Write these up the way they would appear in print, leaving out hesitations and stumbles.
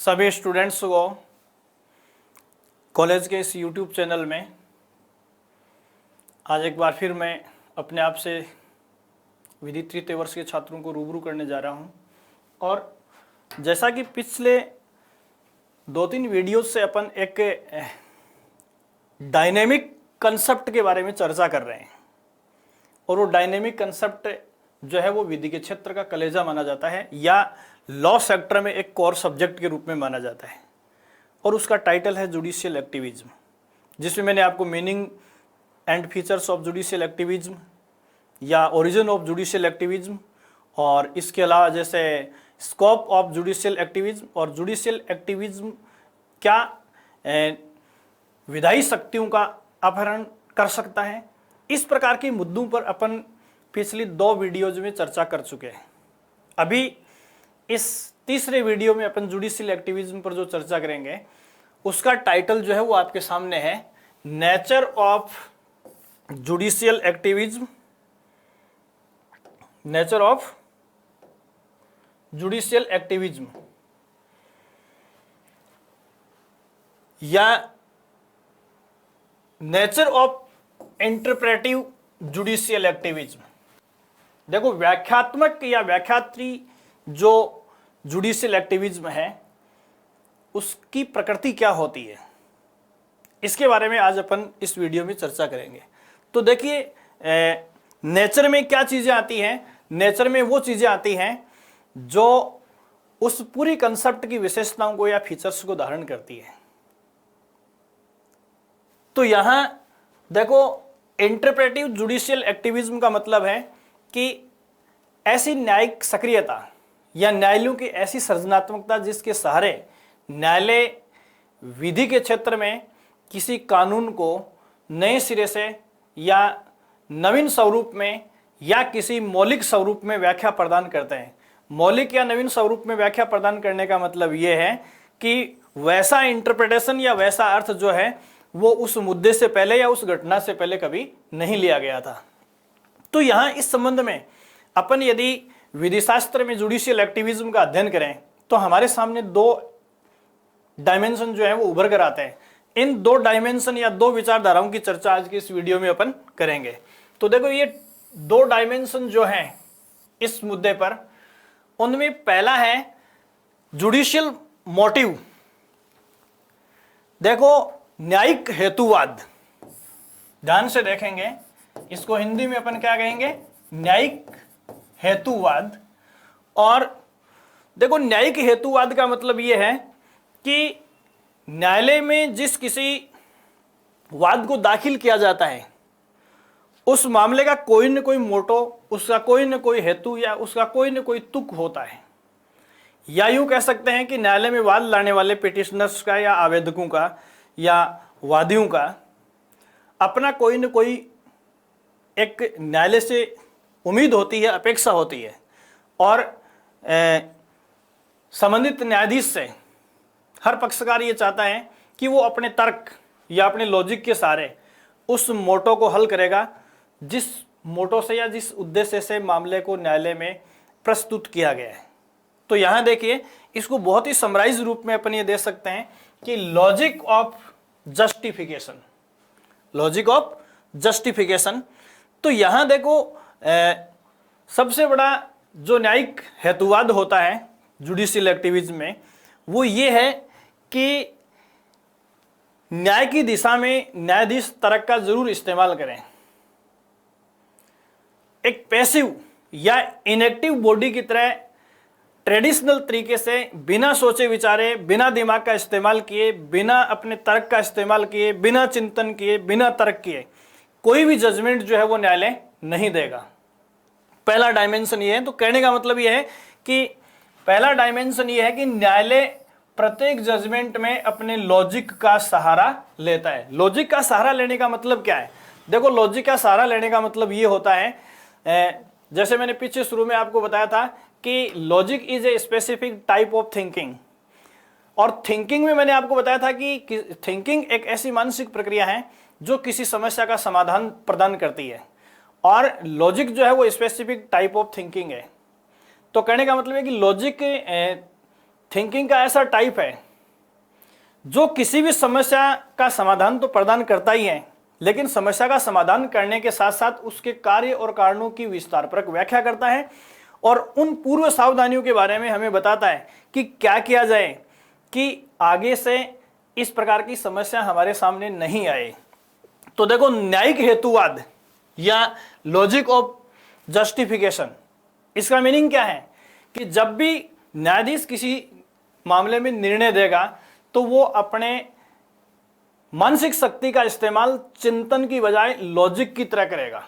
सभी स्टूडेंट्स को कॉलेज के इस यूट्यूब चैनल में आज एक बार फिर मैं अपने आप से विधि तृतीय वर्ष के छात्रों को रूबरू करने जा रहा हूं। और जैसा कि पिछले 2-3 वीडियोस से अपन एक डायनेमिक कंसेप्ट के बारे में चर्चा कर रहे हैं, और वो डायनेमिक कंसेप्ट जो है वो विधि के क्षेत्र का कलेजा माना जाता है या लॉ सेक्टर में एक कोर सब्जेक्ट के रूप में माना जाता है। और उसका टाइटल है जुडिशियल एक्टिविज्म, जिसमें मैंने आपको meaning and features of judicial activism या ओरिजिन ऑफ जुडिशियल एक्टिविज्म, और इसके अलावा जैसे स्कोप ऑफ जुडिशियल एक्टिविज्म और जुडिशियल एक्टिविज्म क्या विधायी शक्तियों का अपहरण कर सकता है, इस प्रकार के मुद्दों पर अपन पिछली 2 वीडियोज में चर्चा कर चुके हैं। अभी इस तीसरे वीडियो में अपन जुडिशियल एक्टिविज्म पर जो चर्चा करेंगे उसका टाइटल जो है वो आपके सामने है, nature of judicial activism, nature of judicial activism या nature of interpretive judicial activism. देखो, व्याख्यात्मक या व्याख्यात्री जो जुडिशियल एक्टिविज्म है उसकी प्रकृति क्या होती है, इसके बारे में आज अपन इस वीडियो में चर्चा करेंगे। तो देखिए, नेचर में क्या चीजें आती हैं। नेचर में वो चीजें आती हैं जो उस पूरी कंसेप्ट की विशेषताओं को या फीचर्स को धारण करती है। तो यहां देखो, इंटरप्रेटिव जुडिशियल एक्टिविज्म का मतलब है कि ऐसी न्यायिक सक्रियता या न्यायालयों की ऐसी सृजनात्मकता जिसके सहारे न्यायालय विधि के क्षेत्र में किसी कानून को नए सिरे से या नवीन स्वरूप में या किसी मौलिक स्वरूप में व्याख्या प्रदान करते हैं। मौलिक या नवीन स्वरूप में व्याख्या प्रदान करने का मतलब यह है कि वैसा इंटरप्रिटेशन या वैसा अर्थ जो है वो उस मुद्दे से पहले या उस घटना से पहले कभी नहीं लिया गया था। तो यहां इस संबंध में अपन यदि विधिशास्त्र में जुडिशियल एक्टिविज्म का अध्ययन करें तो हमारे सामने 2 डायमेंशन जो है वो उभर कर आते हैं। इन 2 डायमेंशन या 2 विचारधाराओं की चर्चा आज की इस वीडियो में अपन करेंगे। तो देखो, ये 2 डायमेंशन जो हैं इस मुद्दे पर, उनमें पहला है जुडिशियल मोटिव। देखो, न्यायिक हेतुवाद, ध्यान से देखेंगे, इसको हिंदी में अपन क्या कहेंगे, न्यायिक हेतुवाद। और देखो, न्यायिक हेतुवाद का मतलब यह है कि न्यायालय में जिस किसी वाद को दाखिल किया जाता है उस मामले का कोई न कोई मोटो, उसका कोई न कोई हेतु या उसका कोई न कोई तुक होता है। या यूं कह सकते हैं कि न्यायालय में वाद लाने वाले पिटिशनर्स का या आवेदकों का या वादियों का अपना कोई न कोई एक न्यायालय से उम्मीद होती है, अपेक्षा होती है, और संबंधित न्यायाधीश से हर पक्षकार ये चाहता है कि वो अपने तर्क या अपने लॉजिक के सहारे उस मोटो को हल करेगा जिस मोटो से या जिस उद्देश्य से मामले को न्यायालय में प्रस्तुत किया गया है। तो यहां देखिए, इसको बहुत ही समराइज रूप में अपन ये दे सकते हैं कि logic of justification, logic of justification. तो यहां देखो, सबसे बड़ा जो न्यायिक हेतुवाद होता है जुडिशियल एक्टिविज्म में वो ये है कि न्याय की दिशा में न्यायाधीश तर्क का जरूर इस्तेमाल करें। एक पैसिव या इनएक्टिव बॉडी की तरह ट्रेडिशनल तरीके से बिना सोचे विचारे, बिना दिमाग का इस्तेमाल किए, बिना अपने तर्क का इस्तेमाल किए, बिना चिंतन किए, बिना तर्क किए कोई भी जजमेंट जो है वो न्यायालय नहीं देगा। पहला डायमेंशन ये है। तो कहने का मतलब ये है कि पहला डायमेंशन ये है कि न्यायालय प्रत्येक जजमेंट में अपने लॉजिक का सहारा लेता है। लॉजिक का सहारा लेने का मतलब क्या है? देखो, लॉजिक का सहारा लेने का मतलब ये होता है, जैसे मैंने पीछे शुरू में आपको बताया था कि logic is a specific type of thinking. और थिंकिंग में मैंने आपको बताया था कि थिंकिंग एक ऐसी मानसिक प्रक्रिया है जो किसी समस्या का समाधान प्रदान करती है, और लॉजिक जो है वो स्पेसिफिक टाइप ऑफ थिंकिंग है। तो कहने का मतलब है कि लॉजिक थिंकिंग का ऐसा टाइप है जो किसी भी समस्या का समाधान तो प्रदान करता ही है, लेकिन समस्या का समाधान करने के साथ साथ उसके कार्य और कारणों की विस्तारपूर्वक व्याख्या करता है और उन पूर्व सावधानियों के बारे में हमें बताता है कि क्या किया जाए कि आगे से इस प्रकार की समस्या हमारे सामने नहीं आए। तो देखो, न्यायिक हेतुवाद या लॉजिक ऑफ जस्टिफिकेशन, इसका मीनिंग क्या है कि जब भी न्यायाधीश किसी मामले में निर्णय देगा तो वो अपने मानसिक शक्ति का इस्तेमाल चिंतन की बजाय लॉजिक की तरह करेगा,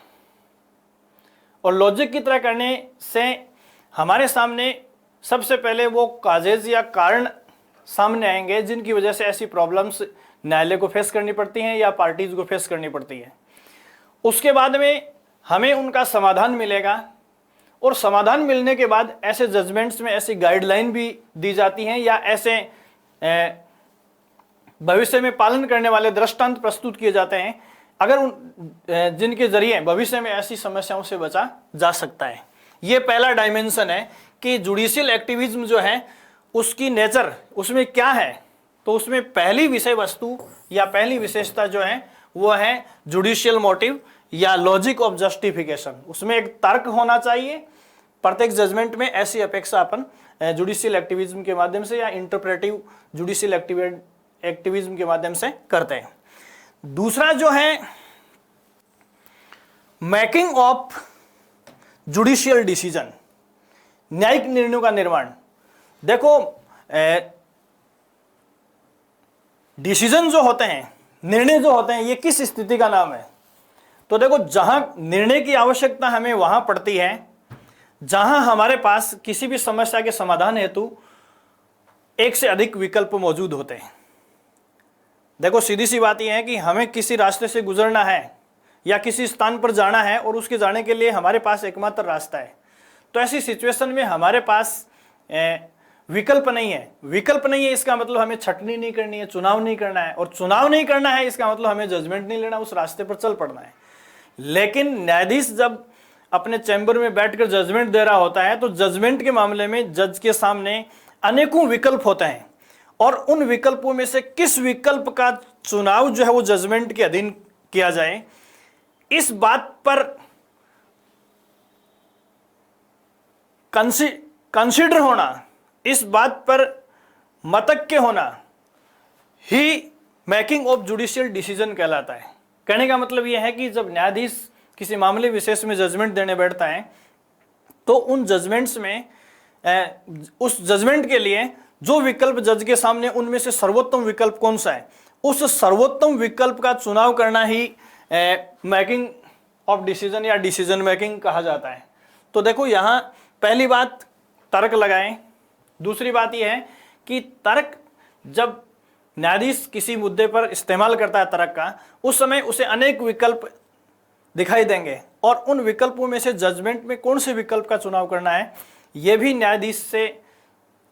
और लॉजिक की तरह करने से हमारे सामने सबसे पहले वो काजेज या कारण सामने आएंगे जिनकी वजह से ऐसी प्रॉब्लम्स न्यायालय को फेस करनी पड़ती हैं या पार्टीज को फेस करनी पड़ती है। उसके बाद में हमें उनका समाधान मिलेगा, और समाधान मिलने के बाद ऐसे जजमेंट्स में ऐसी गाइडलाइन भी दी जाती हैं या ऐसे भविष्य में पालन करने वाले दृष्टांत प्रस्तुत किए जाते हैं अगर जिनके जरिए भविष्य में ऐसी समस्याओं से बचा जा सकता है। ये पहला डायमेंशन है कि जुडिशियल एक्टिविज्म जो है उसकी नेचर, उसमें क्या है। तो उसमें पहली विषय वस्तु या पहली विशेषता जो है वो है जुडिशियल मोटिव या लॉजिक ऑफ जस्टिफिकेशन। उसमें एक तर्क होना चाहिए प्रत्येक जजमेंट में, ऐसी अपेक्षा अपन जुडिशियल एक्टिविज्म के माध्यम से या इंटरप्रेटिव जुडिशियल एक्टिविज्म के माध्यम से करते हैं। दूसरा जो है मेकिंग ऑफ जुडिशियल डिसीजन, न्यायिक निर्णयों का निर्माण। देखो, डिसीजन जो होते हैं, निर्णय जो होते हैं, ये किस स्थिति का नाम है। तो देखो, जहां निर्णय की आवश्यकता हमें वहां पड़ती है जहां हमारे पास किसी भी समस्या के समाधान हेतु एक से अधिक विकल्प मौजूद होते हैं। देखो, सीधी सी बात यह है कि हमें किसी रास्ते से गुजरना है या किसी स्थान पर जाना है और उसके जाने के लिए हमारे पास एकमात्र रास्ता है। तो ऐसी सिचुएशन में हमारे पास विकल्प नहीं है। विकल्प नहीं है इसका मतलब हमें छटनी नहीं करनी है, चुनाव नहीं करना है, और चुनाव नहीं करना है इसका मतलब हमें जजमेंट नहीं लेना, उस रास्ते पर चल पड़ना है। लेकिन न्यायाधीश जब अपने चैम्बर में बैठकर जजमेंट दे रहा होता है तो जजमेंट के मामले में जज के सामने अनेकों विकल्प होते हैं, और उन विकल्पों में से किस विकल्प का चुनाव जो है वो जजमेंट के अधीन किया जाए, इस बात पर कंसीडर होना, इस बात पर मतज्ञ होना ही मेकिंग ऑफ जुडिशियल डिसीजन कहलाता है। कहने का मतलब यह है कि जब न्यायाधीश किसी मामले विशेष में जजमेंट देने बैठता है तो उन जजमेंट्स में उस जजमेंट के लिए जो विकल्प जज के सामने, उनमें से सर्वोत्तम विकल्प कौन सा है, उस सर्वोत्तम विकल्प का चुनाव करना ही मेकिंग ऑफ डिसीजन या डिसीजन मेकिंग कहा जाता है। तो देखो, यहाँ पहली बात तर्क लगाएं। दूसरी बात यह है कि तर्क जब न्यायाधीश किसी मुद्दे पर इस्तेमाल करता है तर्क का, उस समय उसे अनेक विकल्प दिखाई देंगे, और उन विकल्पों में से जजमेंट में कौन से विकल्प का चुनाव करना है, यह भी न्यायाधीश से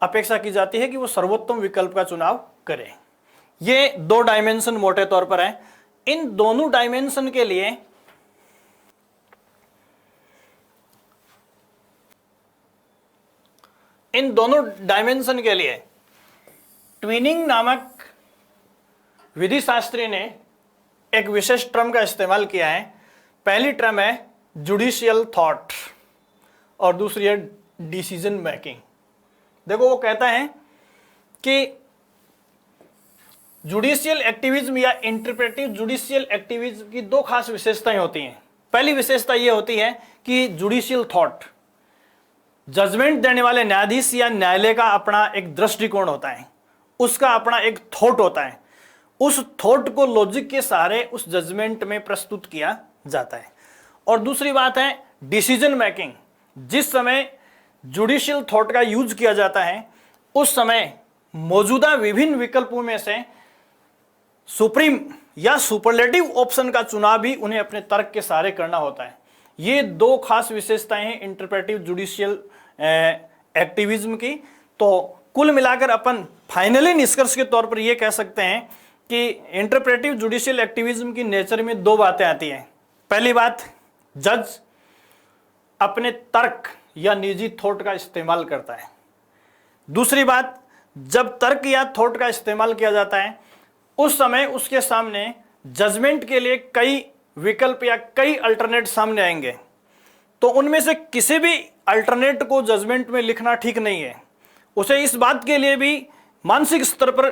अपेक्षा की जाती है कि वो सर्वोत्तम विकल्प का चुनाव करे। ये दो डायमेंशन मोटे तौर पर है। इन दोनों डायमेंशन के लिए ट्विनिंग नामक विधि शास्त्री ने एक विशेष टर्म का इस्तेमाल किया है। पहली टर्म है जुडिशियल थॉट और दूसरी है डिसीजन मेकिंग। देखो, वो कहता है कि जुडिशियल एक्टिविज्म या इंटरप्रेटिव जुडिशियल एक्टिविज्म की दो खास विशेषताएं होती हैं। पहली विशेषता यह होती है कि जुडिशियल थॉट, जजमेंट देने वाले न्यायाधीश या न्यायालय का अपना एक दृष्टिकोण होता है, उसका अपना एक थॉट होता है। उस थॉट को लॉजिक के सहारे उस जजमेंट में प्रस्तुत किया जाता है। और दूसरी बात है डिसीजन मेकिंग। जिस समय जुडिशियल थॉट का यूज किया जाता है उस समय मौजूदा विभिन्न विकल्पों में से सुप्रीम या सुपरलेटिव ऑप्शन का चुनाव भी उन्हें अपने तर्क के सहारे करना होता है। ये दो खास विशेषताएं हैं इंटरप्रेटिव जुडिशियल एक्टिविज्म की। तो कुल मिलाकर अपन फाइनली निष्कर्ष के तौर पर यह कह सकते हैं कि इंटरप्रेटिव जुडिशियल एक्टिविज्म की नेचर में दो बातें आती हैं। पहली बात, जज अपने तर्क या निजी थॉट का इस्तेमाल करता है। दूसरी बात, जब तर्क या थॉट का इस्तेमाल किया जाता है उस समय उसके सामने जजमेंट के लिए कई विकल्प या कई अल्टरनेट सामने आएंगे, तो उनमें से किसी भी अल्टरनेट को जजमेंट में लिखना ठीक नहीं है। उसे इस बात के लिए भी मानसिक स्तर पर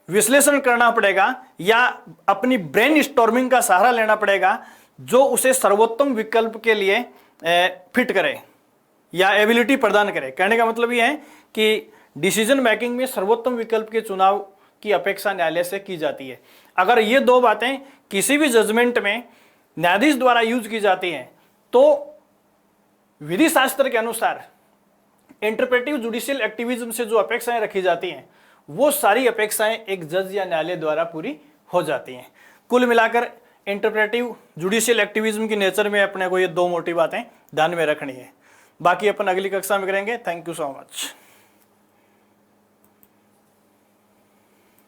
विश्लेषण करना पड़ेगा या अपनी ब्रेन स्टॉर्मिंग का सहारा लेना पड़ेगा जो उसे सर्वोत्तम विकल्प के लिए फिट करे या एबिलिटी प्रदान करे। कहने का मतलब यह है कि डिसीजन मेकिंग में सर्वोत्तम विकल्प के चुनाव की अपेक्षा न्यायालय से की जाती है। अगर ये दो बातें किसी भी जजमेंट में न्यायाधीश द्वारा यूज की जाती हैं तो विधि शास्त्र के अनुसार इंटरप्रेटिव जुडिशियल एक्टिविज्म से जो अपेक्षाएं रखी जाती हैं वो सारी अपेक्षाएं एक जज या न्यायालय द्वारा पूरी हो जाती हैं। कुल मिलाकर इंटरप्रेटिव जुडिशियल एक्टिविज्म की नेचर में अपने को ये दो मोटी बातें ध्यान में रखनी है। बाकी अपन अगली कक्षा में करेंगे। Thank you so much.